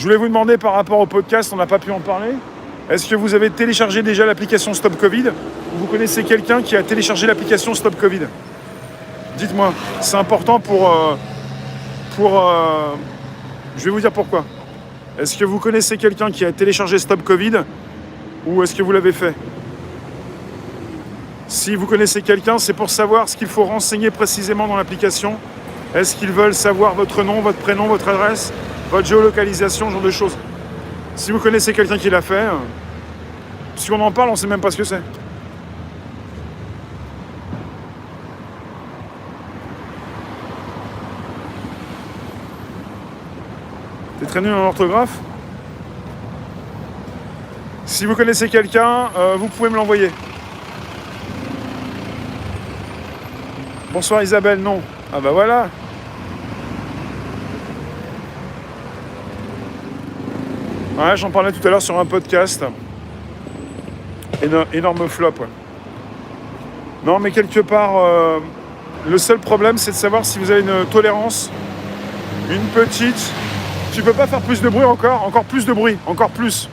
Je voulais vous demander par rapport au podcast, on n'a pas pu en parler. Est-ce que vous avez téléchargé déjà l'application Stop Covid? Ou vous connaissez quelqu'un qui a téléchargé l'application Stop Covid? Dites-moi, c'est important je vais vous dire pourquoi. Est-ce que vous connaissez quelqu'un qui a téléchargé Stop Covid ou est-ce que vous l'avez fait? Si vous connaissez quelqu'un, c'est pour savoir ce qu'il faut renseigner précisément dans l'application. Est-ce qu'ils veulent savoir votre nom, votre prénom, votre adresse, votre géolocalisation, ce genre de choses? Si vous connaissez quelqu'un qui l'a fait, si on en parle, on ne sait même pas ce que c'est. T'es très nul en orthographe? Si vous connaissez quelqu'un, vous pouvez me l'envoyer. Bonsoir Isabelle, non. Ah bah voilà. Ouais, j'en parlais tout à l'heure sur un podcast. Énorme flop, ouais. Non, mais quelque part, le seul problème, c'est de savoir si vous avez une tolérance, une petite. Tu peux pas faire plus de bruit encore plus de bruit, encore plus.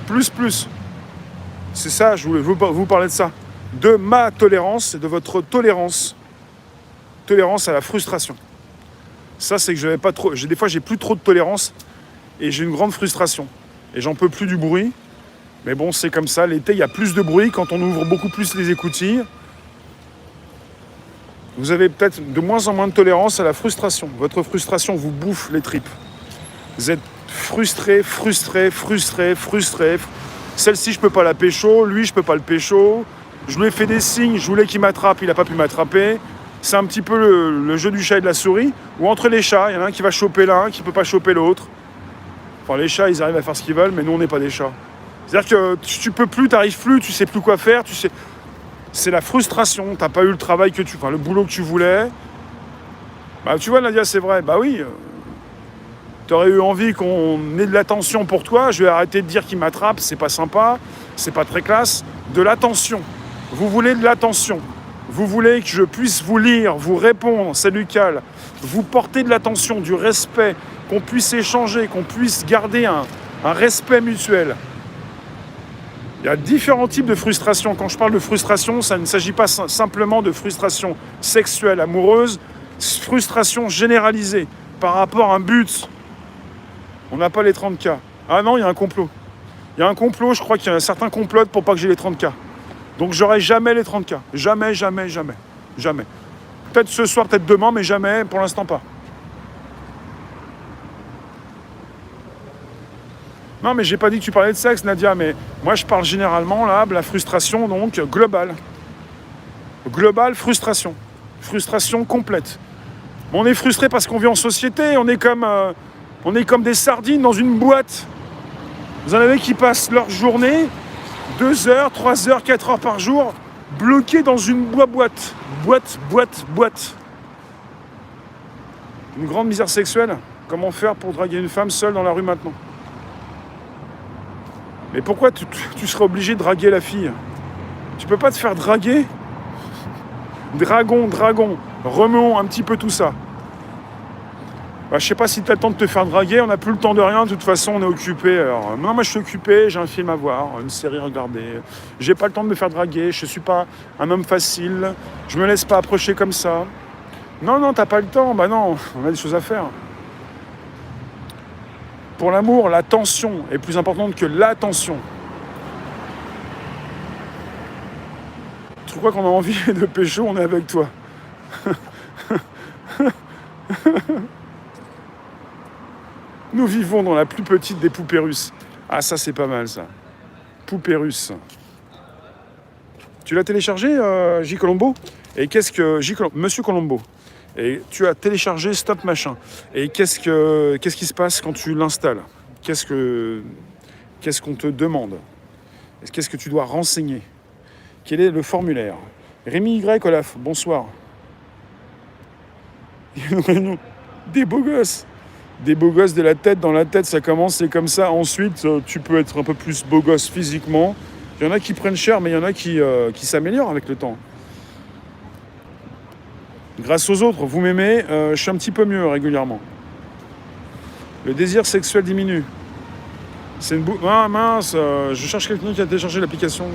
C'est ça, je voulais vous parler de ça. De ma tolérance et de votre tolérance. Tolérance à la frustration. Ça, c'est que j'avais pas trop. Des fois, j'ai plus trop de tolérance et j'ai une grande frustration. Et j'en peux plus du bruit. Mais bon, c'est comme ça. L'été, il y a plus de bruit quand on ouvre beaucoup plus les écoutilles. Vous avez peut-être de moins en moins de tolérance à la frustration. Votre frustration vous bouffe les tripes. Vous êtes frustré. Celle-ci, je peux pas la pécho. Lui, je peux pas le pécho. Je lui ai fait des signes. Je voulais qu'il m'attrape. Il n'a pas pu m'attraper. C'est un petit peu le jeu du chat et de la souris. Ou entre les chats, il y en a un qui va choper l'un, qui peut pas choper l'autre. Enfin, les chats, ils arrivent à faire ce qu'ils veulent, mais nous, on n'est pas des chats. C'est-à-dire que tu peux plus, t'arrives plus, tu sais plus quoi faire. C'est la frustration. T'as pas eu le travail le boulot que tu voulais. Bah, tu vois, Nadia, c'est vrai. Bah oui. T'aurais eu envie qu'on ait de l'attention pour toi. Je vais arrêter de dire qu'il m'attrape. C'est pas sympa. C'est pas très classe. De l'attention. Vous voulez de l'attention. Vous voulez que je puisse vous lire, vous répondre, salut Cal, vous porter de l'attention, du respect, qu'on puisse échanger, qu'on puisse garder un respect mutuel. Il y a différents types de frustration. Quand je parle de frustration, ça ne s'agit pas simplement de frustration sexuelle, amoureuse, frustration généralisée par rapport à un but. On n'a pas les 30K. Ah non, il y a un complot. Il y a un complot, je crois qu'il y a un certain complot pour pas que j'ai les 30K. Donc j'aurai jamais les 30K. Jamais. Peut-être ce soir, peut-être demain, mais jamais, pour l'instant pas. Non, mais j'ai pas dit que tu parlais de sexe, Nadia, mais moi je parle généralement là de la frustration, donc globale. Globale, frustration. Frustration complète. On est frustré parce qu'on vit en société, on est comme des sardines dans une boîte. Vous en avez qui passent leur journée 2 heures, 3 heures, 4 heures par jour, bloqués dans une boîte. Boîte. Une grande misère sexuelle. Comment faire pour draguer une femme seule dans la rue maintenant? Mais pourquoi tu serais obligé de draguer la fille? Tu peux pas te faire draguer? Dragon. Remuons un petit peu tout ça. Bah, je sais pas si tu as le temps de te faire draguer, on n'a plus le temps de rien, de toute façon on est occupé. Alors, non, moi je suis occupé, j'ai un film à voir, une série à regarder. J'ai pas le temps de me faire draguer, je suis pas un homme facile, je me laisse pas approcher comme ça. Non, t'as pas le temps, bah non, on a des choses à faire. Pour l'amour, la tension est plus importante que l'attention. Tu crois qu'on a envie de pécho, on est avec toi. Nous vivons dans la plus petite des poupées russes. Ah, ça, c'est pas mal, ça. Poupée russe. Tu l'as téléchargé, J. Colombo? Et qu'est-ce que... Monsieur Colombo. Et tu as téléchargé Stop Machin. Et qu'est-ce qui se passe quand tu l'installes? Qu'est-ce qu'on te demande? Qu'est-ce que tu dois renseigner? Quel est le formulaire? Rémi Y. Olaf, bonsoir. Des beaux gosses. Des beaux gosses de la tête. Dans la tête, ça commence, c'est comme ça. Ensuite, tu peux être un peu plus beau gosse physiquement. Il y en a qui prennent cher, mais il y en a qui s'améliorent avec le temps. Grâce aux autres, vous m'aimez, je suis un petit peu mieux régulièrement. Le désir sexuel diminue. C'est une Ah mince, je cherche quelqu'un qui a téléchargé l'application.